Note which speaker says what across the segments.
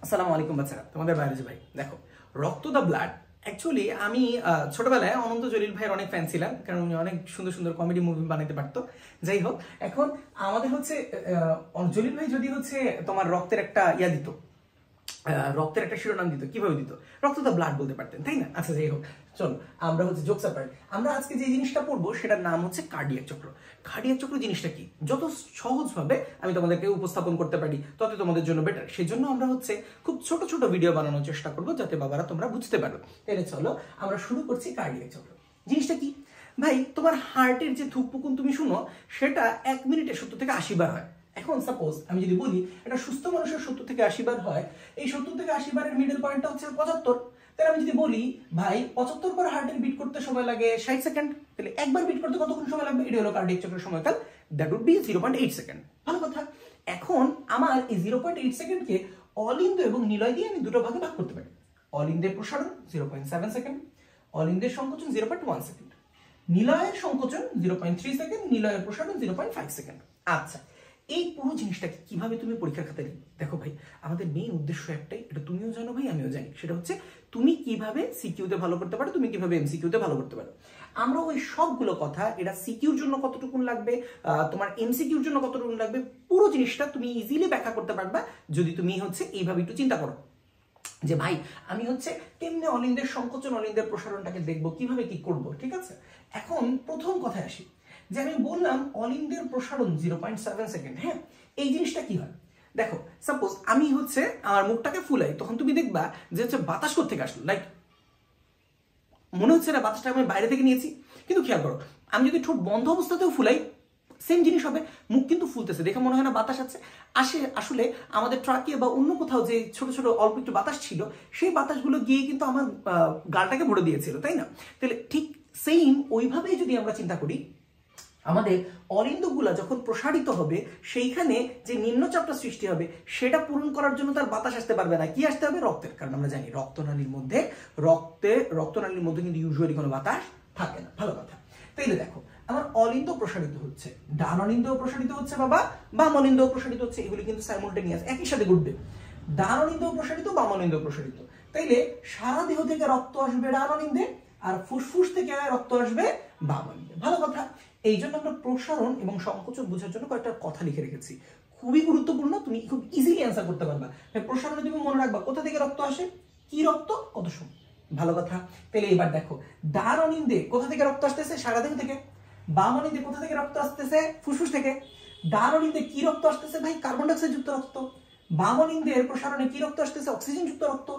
Speaker 1: আসসালামু আলাইকুম বাচ্চারা, তোমাদের বাইরে ভাই। দেখো, রক্ত দ্য ব্লাড অ্যাকচুয়ালি আমি ছোটবেলায় অনন্ত জলিল ভাইয়ের অনেক ফ্যান ছিলাম, কারণ উনি অনেক সুন্দর সুন্দর কমেডি মুভি বানাতে পারতো। যাই হোক, এখন আমাদের হচ্ছে জলিল ভাই যদি হচ্ছে তোমার রক্তের একটা দিত, রক্তের একটা শিরোনাম দিত, কিভাবে দিত? রক্ত দ্য ব্লাড বলতে পারতেন, তাই না? আচ্ছা, যাই হোক, চলো আমরা হচ্ছে জোকস অ্যাপার্ট, আমরা আজকে যে জিনিসটা পড়বো সেটার নাম হচ্ছে কার্ডিয়াক চক্র। কার্ডিয়াক চক্র জিনিসটা কি? যত সহজভাবে আমি তোমাদেরকে উপস্থাপন করতে পারি তত তোমাদের জন্য বেটার। সেই জন্য আমরা হচ্ছে খুব ছোট ছোট ভিডিও বানানোর চেষ্টা করবো, যাতে বাবারা তোমরা বুঝতে পারো। তাহলে চলো আমরা শুরু করছি। কার্ডিয়াক চক্র জিনিসটা কি ভাই? তোমার হার্টের যে ধুকপুকুন তুমি শুনো, সেটা 1 মিনিটে 70 থেকে 80 বার হয়। এখন সাপোজ আমি যদি বলি এটা সুস্থ মানুষের 70 থেকে 80 বার হয়, এই 70 থেকে 80 বারের মিডল পয়েন্টটা হচ্ছে 75। তাহলে আমি যদি বলি ভাই 75 বার হার্টের বিট করতে সময় লাগে 60 সেকেন্ড, তাহলে একবার বিট করতে কতক্ষণ সময় লাগবে? এটা হলো কার্ডিয়াক চক্রের সময়কাল, দ্যাট উড বি 0.8 সেকেন্ড। ভালো কথা। এখন আমার এই 0.8 সেকেন্ডকে অলিন্দ এবং নিলয় দিয়ে আমি দুটো ভাগে ভাগ করতে পারি। অলিন্দের প্রসারণ 0.7 সেকেন্ড, অলিন্দের সংকোচন 0.1 সেকেন্ড, নিলয়ের সংকোচন 0.3 সেকেন্ড, নিলয়ের প্রসারণ 0.5 সেকেন্ড। আচ্ছা, এই পুরো জিনিসটাকে কিভাবে তুমি পরীক্ষার খাতায় লিখবে? দেখো ভাই, আমাদের মেইন উদ্দেশ্য একটাই, এটা তুমিও জানো ভাই, আমিও জানি, সেটা হচ্ছে তুমি কিভাবে সিকিউতে ভালো করতে পারো, তুমি কিভাবে এমসিকিউতে ভালো করতে পারো। আমরা ওই সবগুলো কথা, এটা সিকিউর জন্য কতটুকু লাগবে, তোমার এমসিকিউর জন্য কতটুকু লাগবে, পুরো জিনিসটা তুমি ইজিলি ব্যাখ্যা করতে পারবা যদি তুমি হচ্ছে এইভাবে একটু চিন্তা করো যে ভাই আমি হচ্ছে কেমনে অলিন্দের সংকোচন অলিন্দের প্রসারণটাকে দেখবো, কিভাবে কি করব। ঠিক আছে, এখন প্রথম কথায় আসি যে আমি বললাম অলিন্দের প্রসারণ 0.7 সেকেন্ড। হ্যাঁ, এই জিনিসটা কি হয়? দেখো, সাপোজ আমি হচ্ছে আমার মুখটাকে ফুলাই, তখন তুমি দেখবা যে হচ্ছে বাতাস কোত্থেকে আসলো, লাইক মনে হচ্ছে না বাতাসটা আমি বাইরে থেকে নিয়েছি। কিন্তু খেয়াল করো, আমি যদি ঠোঁট বন্ধ অবস্থাতেও ফুলাই সেম জিনিস হবে, মুখ কিন্তু ফুলতেছে, দেখে মনে হয় না বাতাস আছে। আসলে আমাদের ট্রাকে বা অন্য কোথাও যে ছোট ছোট অল্প একটু বাতাস ছিল, সেই বাতাসগুলো গিয়ে কিন্তু আমার গালটাকে ভরে দিয়েছিল, তাই না? তাহলে ঠিক সেম ওইভাবেই যদি আমরা চিন্তা করি, আমাদের অলিন্দগুলা যখন প্রসারিত হবে, সেইখানে যে নিম্নচাপটা সৃষ্টি হবে সেটা পূরণ করার জন্য তার বাতাস আসতে পারবে না। কি আসতে হবে? রক্তের। কারণ আমরা জানি রক্তনালীর মধ্যে কিন্তু ইউজুয়ালি কোনো বাতাস থাকে না। ভালো কথা। তাইলে দেখো, আমার অলিন্দ প্রসারিত হচ্ছে, ডান অলিন্দ প্রসারিত হচ্ছে বাবা, বাম অলিন্দ প্রসারিত হচ্ছে, এগুলি কিন্তু সাইমultaneous একই সাথে ঘটবে। ডান অলিন্দ প্রসারিত, বাম অলিন্দ প্রসারিত। তাইলে সারা দেহ থেকে রক্ত আসবে ডান অলিন্দে, আর ফুসফুস থেকে রক্ত আসবে বাম অলিন্দে। ভালো কথা। এই জন্য আমরা প্রসারণ এবং সংকোচন বোঝার জন্য কয়েকটা কথা লিখে রেখেছি, খুবই গুরুত্বপূর্ণ, তুমি খুব ইজিলি অ্যান্সার করতে পারবা। প্রসারণে তুমি মনে রাখবা কোথা থেকে রক্ত আসে, কি রক্ত, কত সময়। ভালো কথা। তাহলে এবার দেখো, ডান অলিন্দে কোথা থেকে রক্ত আসতেছে? সারা দেহ থেকে। বাম অলিন্দে কোথা থেকে রক্ত আসতেছে? ফুসফুস থেকে। ডান অলিন্দে কি রক্ত আসতেছে ভাই? কার্বন ডাইঅক্সাইড যুক্ত রক্ত। বাম অলিন্দের প্রসারণে কি রক্ত আসতেছে? অক্সিজেন যুক্ত রক্ত।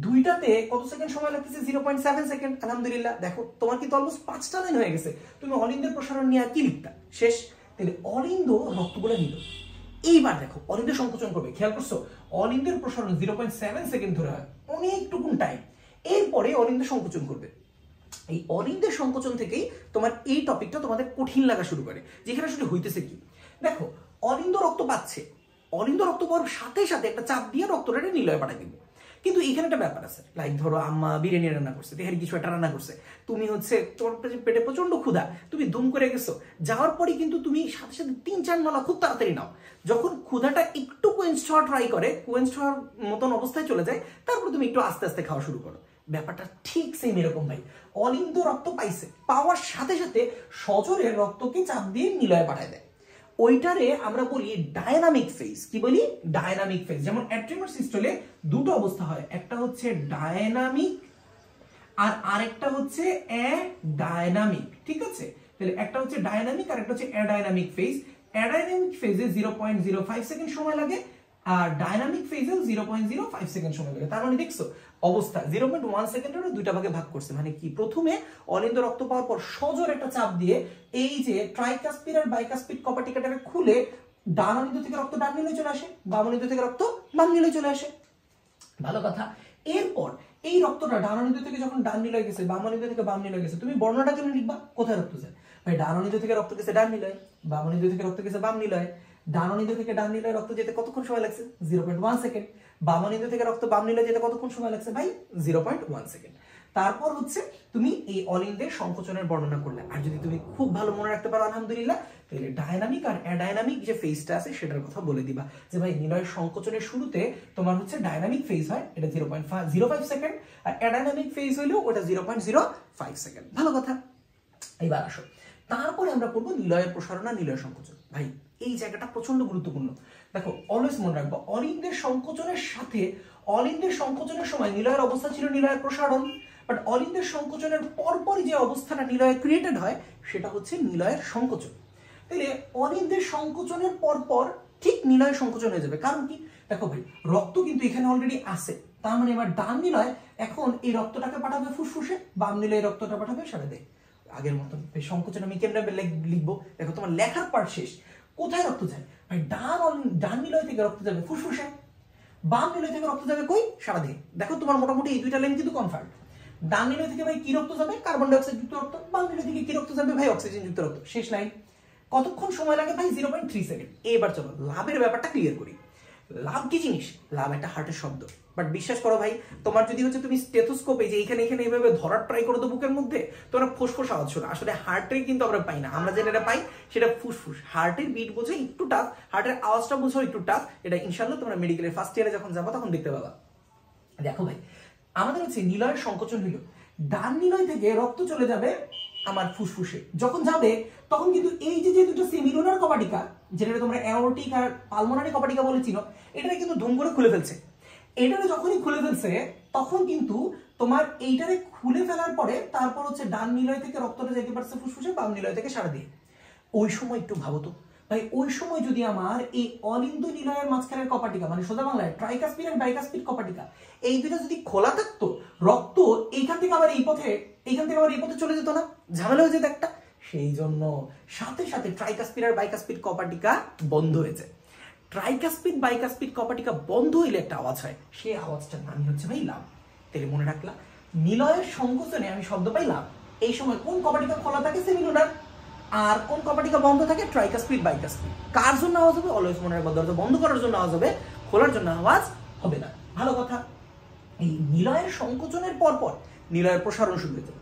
Speaker 1: দুইটাতে কত সেকেন্ড সময় লাগতেছে? 0.7 সেকেন্ড। আলহামদুলিল্লাহ, দেখো তোমার কিন্তু অলমোস্ট 5টা লাইন হয়ে গেছে। তুমি অলিন্দের প্রসারণ নিয়ে কি লিখতা? শেষ। তাহলে অলিন্দ রক্তগুলো নিল। এইবার দেখো, অলিন্দের সংকোচন করবে, খেয়াল করছো? অলিন্দের প্রসারণ 0.7 সেকেন্ড ধরে হয়, অনেকটুকুন টাইম। এরপরে অলিন্দের সংকোচন করবে। এই অলিন্দের সংকোচন থেকেই তোমার এই টপিকটা তোমাদের কঠিন লাগা শুরু করে, যেখানে আসলে হইতেছে কি। দেখো, অলিন্দ রক্ত পাচ্ছে, অলিন্দ রক্ত পাওয়ার সাথে সাথে একটা চাপ দিয়ে রক্তটাকে নিলয়ে পাঠাই দিবে। কিন্তু এখানে একটা ব্যাপার আছে, লাইক ধরো আম্মা বিরিয়ানি রান্না করছে, তেহারি কিছু একটা রান্না করছে, তুমি হচ্ছে তোমার পেটে প্রচন্ড ক্ষুধা, তুমি দুম করে গেছো, যাওয়ার পরে কিন্তু তুমি সাথে সাথে 3-4 নলা খুব তাড়াতাড়ি নাও। যখন ক্ষুধাটা একটু কোয়েন্স হওয়া ট্রাই করে, কোয়েন্স হওয়ার মতন অবস্থায় চলে যায়, তারপর তুমি একটু আস্তে আস্তে খাওয়া শুরু করো। ব্যাপারটা ঠিক সেম এরকম ভাই। অলিন্দ রক্ত পাইছে, পাওয়ার সাথে সাথে সজোরে রক্তকে চাপ দিয়ে নিলয়ে পাঠায় দেয়। ওইটারে আমরা বলি ডায়নামিক ফেজ। কি বলি? Dynamic phase. যেমন অ্যাট্রিয়াল সিস্টলে দুটো অবস্থা হয়, একটা হচ্ছে ডায়নামিক আর আরেকটা হচ্ছে অ্যাডায়নামিক। ঠিক আছে, তাহলে একটা হচ্ছে ডায়নামিক আর একটা হচ্ছে অ্যাডায়নামিক ফেজ। অ্যাডায়নামিক ফেজে 0.05 সেকেন্ড সময় লাগে, আর ডায়নামিক ফেজেও 0.05 সেকেন্ড সময় লাগে। তার মানে দেখছো অবস্থা 0.1 সেকেন্ডেরও দুইটা ভাগে ভাগ করছে। মানে কি? প্রথমে অলিন্দ রক্ত পাওয়ার পর সজোর একটা চাপ দিয়ে এই যে ট্রাইকাসপিড আর বাইকাসপিড কপাটিকাটাকে খুলে ডান অলিন্দ থেকে রক্ত ডান নিলয়ে চলে আসে, বাম অলিন্দ থেকে রক্ত বাম নিলয়ে চলে আসে। ভালো কথা। এরপর এই রক্তটা ডান অলিন্দ থেকে যখন ডান নিলয়ে গেছে, বাম অলিন্দ থেকে বাম নিলয়ে গেছে, তুমি বর্ণনাটা কেন লিখবা? কোথায় রক্ত যায় ভাই? ডান অলিন্দ থেকে রক্ত গেছে ডান নিলয়ে, বাম অলিন্দ থেকে রক্ত গেছে বাম নিলয়ে। ডান অলিন্দ থেকে ডান নিলয়ে রক্ত যেতে কতক্ষণ সময় লাগছে? 0.1 সেকেন্ড। বাম অলিন্দ থেকে রক্ত বাম নিলয়ে যেতে কতক্ষণ সময় লাগছে ভাই? 0.1 সেকেন্ড। তারপর হচ্ছে তুমি এই অলিন্দের সংকোচনের বর্ণনা করলে। আর যদি তুমি খুব ভালো মনে রাখতে পারো আলহামদুলিল্লাহ, তাহলে ডায়নামিক আর অ্যাডাইনামিক যে ফেজটা আছে সেটার কথা বলে দিবা যে ভাই নিলয়ের সংকোচনের শুরুতে তোমার হচ্ছে ডায়নামিক ফেজ হয়, এটা 0.05 সেকেন্ড, আর অ্যাডাইনামিক ফেজ হইলেও ওটা 0.05 সেকেন্ড। ভালো কথা। এবার আসো, তারপরে আমরা করবো নিলয়ের প্রসারণ আর নিলয়ের সংকোচন। ভাই এই জায়গাটা প্রচন্ড গুরুত্বপূর্ণ। দেখো অলওয়েজ মনে রাখবো, অলিন্দের সংকোচনের সাথে অলিন্দের সংকোচনের সময় নিলয়ের অবস্থা ছিল নিলয়ের প্রসারণ, বাট অলিন্দের সংকোচনের পরপরই যে অবস্থাটা নিলয়ে ক্রিয়েটেড হয় সেটা হচ্ছে নিলয়ের সংকোচন। তাহলে অলিন্দের সংকোচনের পরপর ঠিক নিলয়ের সংকোচন হয়ে যাবে। কারণ কি, দেখো ভাই রক্ত কিন্তু এখানে অলরেডি আছে, তার মানে এবার ডান নিলয় এখন এই রক্তটাকে পাঠাবে ফুসফুসে, বাম নিলয় রক্তটা পাঠাবে সারাতে। আগের মতন সংকোচন আমি কেমন লিখবো, দেখো তোমার লেখার পার্ট শেষ। কোথায় রক্ত যায় ভাই, ডান নিলয় থেকে রক্ত যাবে ফুসফুসে, বাম নিলয় থেকে রক্ত যাবে কই, সারাদিকে। দেখো তোমার মোটামুটি এই দুইটা লাইন কিন্তু কনফার্ম। ডান নিলয় থেকে ভাই কি রক্ত যাবে, কার্বন ডাই অক্সাইড যুক্ত রক্ত, বাম নিলয় থেকে কি রক্ত যাবে ভাই, অক্সিজেন যুক্ত রক্ত। শেষ লাইন। কতক্ষণ সময় লাগে ভাই, 0.3 সেকেন্ড। এবার চলো লাভের ব্যাপারটা ক্লিয়ার করি। লাভ কি জিনিস, লাভ একটা হার্টের শব্দ, বাট বিশ্বাস করো ভাই তোমার যদি হচ্ছে তুমি স্টেথোস্কোপে যে এখানে এখানে এইভাবে ধরার ট্রাই করো তো বুকের মধ্যে, তোমরা ফুসফুস আওয়াজ শোনো। আসলে হার্টের কিন্তু আমরা পাই না, আমরা যেটা পাই সেটা ফুসফুস। হার্টের বিট বোঝো একটু টাফ, হার্টের আওয়াজটা বোঝো একটু টাফ, এটা ইনশাআল্লাহ তোমরা মেডিকেলের ফার্স্ট ইয়ারে যখন যাবো তখন দেখতে পাবা। দেখো ভাই আমাদের হচ্ছে নিলয়ের সংকোচন হইল, ডান নিলয় থেকে রক্ত চলে যাবে আমার ফুসফুসে। যখন যাবে তখন কিন্তু এই যে দুটো সেমিলুনার কপাটিকা, যেটা তোমরা অ্যাওরটিক আর পালমোনারি কপাটিকা বলেছিল, এটা কিন্তু ধুম করে খুলে ফেলছে। এটারে যখনই খুলে ফেলছে তখন কিন্তু তোমার এইটারে খুলে ফেলার পরে তারপর হচ্ছে ডান নিলয় থেকে রক্তটা যেতে পারছে ফুসফুসে, বাম নিলয় থেকে সারা দিয়ে। ওই সময় একটু ভাবো তো ভাই, ওই সময় যদি আমার এই অলিন্দ নিলয়ের মাঝখানের কপাটিকা, মানে সোজা বাংলায় ট্রাইকাসপিড আর বাইকাসপিড কপাটিকা, এই দুটো যদি খোলা থাকতো, রক্ত এইখান থেকে আবার এই পথে চলে যেত না, ঝামেলা হয়ে যেত একটা। সেই জন্য সাথে সাথে ট্রাইকাসপিড আর বাইকাসপিড কপাটিকা বন্ধ হয়েছে। ট্রাইকাসপিড বাইকাসপিড কপাটিকা বন্ধ হইলে একটা আওয়াজ হয়, সেই আওয়াজটার নামই হচ্ছে ভাই লাভ। তাহলে মনে রাখলাম নিলয়ের সংকোচনে আমি শব্দ পাই লাভ। এই সময় কোন কপাটিকা খোলা থাকে, সেমিলুনার, আর কোন কপাটিকা বন্ধ থাকে, ট্রাইকাসপিড বাইকাসপিড। কার জন্য আওয়াজ হবে, অলওয়েজ মনে রাখবো দরজা বন্ধ করার জন্য আওয়াজ হবে, খোলার জন্য আওয়াজ হবে না। ভালো কথা। এই নিলয়ের সংকোচনের পরপর নিলয়ের প্রসারণ শুরু হয়ে যাবে।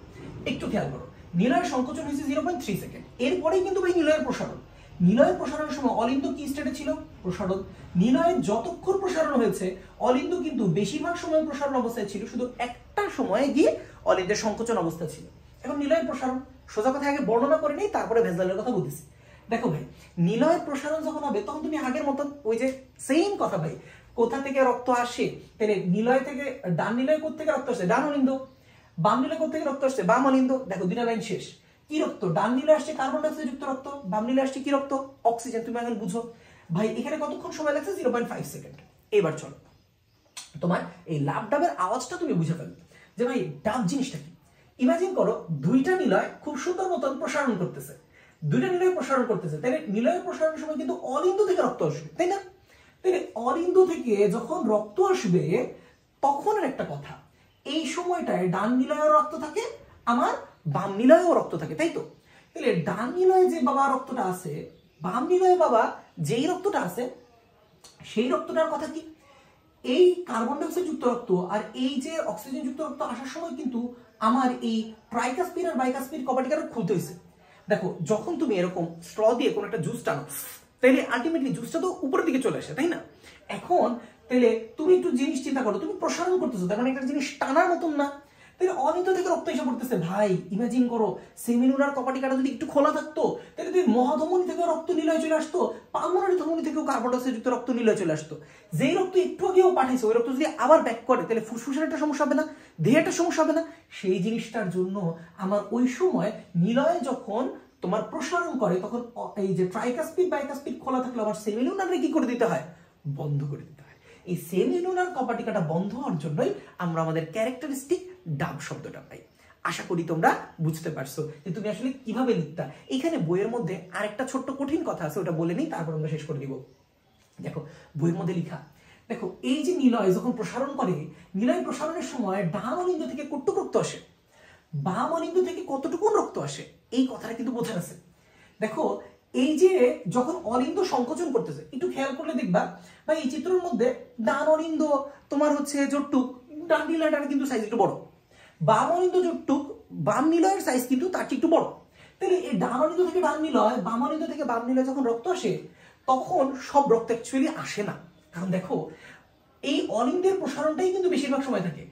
Speaker 1: একটু খেয়াল করো, নিলয়ের সংকোচন হয়েছে 0.3 সেকেন্ড, এরপরেই কিন্তু ভাই নিলয়ের প্রসারণ। নিলয়ের প্রসারণের সময় অলিন্দ কি স্টেটে ছিল, প্রসারণ। নিলয়ের যতক্ষণ প্রসারণ হয়েছে অলিন্দ কিন্তু বেশিরভাগ সময় প্রসারণ অবস্থায় ছিল, শুধু একটা সময়ে গিয়ে অলিন্দের সংকোচন অবস্থা ছিল। এখন নিলয়ের প্রসারণ সোজা কথা আগে বর্ণনা করে নেই, তারপরে ভেজালের কথা বলতেছি। দেখো ভাই নিলয়ের প্রসারণ যখন হবে তখন তুমি আগের মতন ওই যে সেম কথা ভাই, কোথা থেকে রক্ত আসে, তাহলে নিলয় থেকে ডান নিলয় কোথা থেকে রক্ত আসছে, ডান অলিন্দ, বাম নিলয় কোথা থেকে রক্ত আসছে, বাম অলিন্দ। দেখো দুইটা লাইন শেষ। কি রক্ত, ডান নিলয় আসছে কার্বন ডাই অক্সাইড যুক্ত রক্ত, বাম নিলয় আসছে কি রক্ত, অক্সিজেন। তুমি এখন বুঝো ভাই এখানে কতক্ষণ সময় লাগছে, 0.5 সেকেন্ড। এবার চলো তোমার এই লাভ ডাবের আওয়াজটা তুমি বুঝে ফেলবে যে ভাই ডাব জিনিসটা কি। ইমাজিন করো দুইটা নিলয় খুব সুন্দর মতন প্রসারণ করতেছে, দুইটা নিলয় প্রসারণ করতেছে, তাহলে নিলয়ের প্রসারণের সময় কিন্তু অলিন্দ থেকে রক্ত আসবে, তাই না? তাহলে অলিন্দ থেকে যখন রক্ত আসবে তখন একটা কথা, এই সময়টায় ডান নিলয়েও রক্ত থাকে, আমার বাম নিলয়েও রক্ত থাকে, তাই তো? তাহলে ডান নিলয়ে যে বাবা রক্তটা আছে, বাম নিলয়ে বাবা যেই রক্তটা আছে, সেই রক্তটার কথা কি, এই কার্বন ডাই অক্সাইড যুক্ত রক্ত আর এই যে অক্সিজেন যুক্ত রক্ত আসার সময় কিন্তু আমার এই ট্রাইকাসপিড আর বাইকাসপিড কপাটিকাটা খুলতে হয়েছে। দেখো যখন তুমি এরকম স্ট্র দিয়ে কোনো একটা জুস টানো, তাহলে আলটিমেটলি জুসটা তো উপরের দিকে চলে আসে, তাই না? এখন তাহলে তুমি একটু জিনিস চিন্তা করো, তুমি প্রসারণ করতেছো, তার মানে একটা জিনিস টানার মতন না, তাহলে অনিত থেকে রক্ত এসে পড়তেছে। ভাই ইমাজিন করো সেমিলুনার কপাটিকাটা যদি একটু খোলা থাকতো, তাহলে তুমি মহাধমনী থেকে রক্ত নিলয় চলে আসতো, পালমোনারি ধমনী থেকেও কার্বন ডাই অক্সাইড যুক্ত রক্ত নিলয় চলে আসতো। যেই রক্ত একটু আগেও পাঠিয়েছে ওই রক্ত যদি আবার ব্যাক করে, তাহলে ফুসফুসের একটা সমস্যা হবে না, দেহে একটা সমস্যা হবে না। সেই জিনিসটার জন্য আমার ওই সময় নিলয় যখন তোমার প্রসারণ করে তখন এই যে ট্রাইকাসপিড বাইকাসপিড খোলা থাকলে আমার সেমিলুনারে কি করে দিতে হয়, বন্ধ করে দিতে হয়। এই সেমিলুনার কপাটিকাটা বন্ধ হওয়ার জন্যই আমরা আমাদের ক্যারেক্টারিস্টিক ডাব শব্দটা পাই। আশা করি তোমরা বুঝতে পারছো যে তুমি আসলে কিভাবে লিখতা। এখানে বইয়ের মধ্যে আরেকটা ছোট্ট কঠিন কথা আছে, ওটা বলে নেই, তারপর আমরা শেষ করে দিব। দেখো বইয়ের মধ্যে লেখা, দেখো এই যে নিলয় যখন প্রসারণ করে, নিলয় প্রসারণের সময় ডান অলিন্দ থেকে কতটুকু রক্ত আসে, বাম অলিন্দ থেকে কতটুকু রক্ত আসে, এই কথাটা কিন্তু বোঝা আছে। দেখো এই যে যখন অলিন্দ সংকোচন করতেছে, একটু খেয়াল করলে দেখবা ভাই এই চিত্রের মধ্যে ডান অলিন্দ তোমার হচ্ছে যতটুক, ডান নিলয়টার কিন্তু সাইজ একটু বড়, বাম অলিন্দ যতটুক, বাম নিলয়ের সাইজ কিন্তু তার একটু বড়। তাহলে এই ডান অলিন্দ থেকে ডান নিলয়, বাম অলিন্দ থেকে বাম নিলয় যখন রক্ত আসে, তখন সব রক্ত অ্যাকচুয়ালি আসে না। কারণ দেখো এই অলিন্দের প্রসারণটাই কিন্তু বেশিরভাগ সময় থাকে।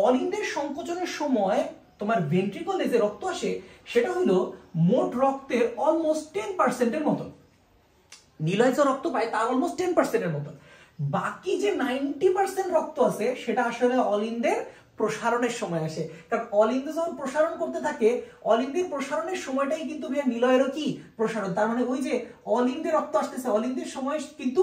Speaker 1: অলিন্দের সংকোচনের সময় তোমার ভেন্ট্রিকলে যে রক্ত আসে সেটা হলো মোট রক্তের অলমোস্ট 10% মতন। নিলয় যে রক্ত পায় তার অলমোস্ট 10% মতন। বাকি যে 90% রক্ত আছে সেটা আসলে অলিন্দের প্রসারণের সময় আসে। কারণ অলিন্দ যখন প্রসারণ করতে থাকে, অলিন্দের প্রসারণের সময়টাই কিন্তু ভাইয়া নিলয়েরও কি প্রসারণ। তার মানে ওই যে অলিন্দের রক্ত আসতেছে, অলিন্দের সময় কিন্তু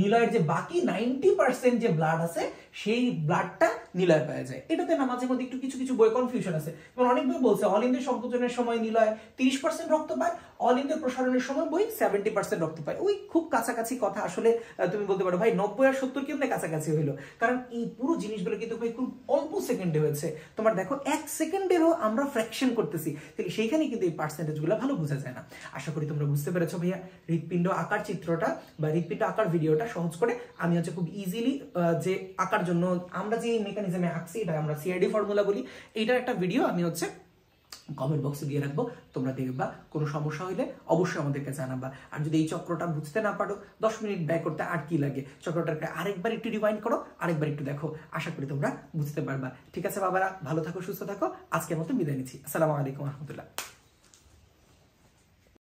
Speaker 1: নিলয়ের যে বাকি 90% যে ব্লাড আছে সেই ব্লাডটা নিলয় পাওয়া যায়। এটাতে না মাঝে মধ্যে একটু কিছু কিছু বই কনফিউশন আছে। যেমন অনেক বই বলছে অলিন্দের সংকোচনের সময় নিলয় 30% রক্ত পায়, অলিন্দের প্রসারণের সময় বই 70% রক্ত পায়। ওই খুব কাছাকাছি কথা। আসলে তুমি বলতে পারো ভাই 90 আর 70 কেমনে কাছাকাছি হইলো, কারণ এই পুরো জিনিসগুলো কিন্তু ভাই খুব অল্প সেকেন্ডে হয়েছে। তোমার দেখো 1 সেকেন্ডেরও আমরা ফ্র্যাকশন করতেছি, তাহলে সেইখানে কিন্তু এই পার্সেন্টেজগুলো ভালো বোঝা যায় না। আশা করি তোমরা বুঝতে পেরেছো ভাইয়া। হৃৎপিণ্ড আকার চিত্রটা বা হৃৎপিণ্ড আকার ভিডিওটা সহজ করে আমি হচ্ছে খুব ইজিলি যে আঁকার জন্য আমরা যে মেকানিজমে আঁকছি, এটা আমরা সিআইডি ফর্মুলা বলি, এইটার একটা ভিডিও আমি হচ্ছে কমেন্ট বক্সে দিয়ে রাখবো, তোমরা দেখবা। কোনো সমস্যা হইলে অবশ্যই আমাদেরকে জানাবা। আর যদি এই চক্রটা বুঝতে না পারো, 10 মিনিট ব্যয় করতে আর কি লাগে, চক্রটাকে আরেকবার একটু রিওয়াইন্ড করো, আরেকবার একটু দেখো, আশা করি তোমরা বুঝতে পারবা। ঠিক আছে বাবারা, ভালো থাকো, সুস্থ থাকো। আজকের মতো বিদায় নিচ্ছি। আসসালামু আলাইকুম রহমতুল্লাহ।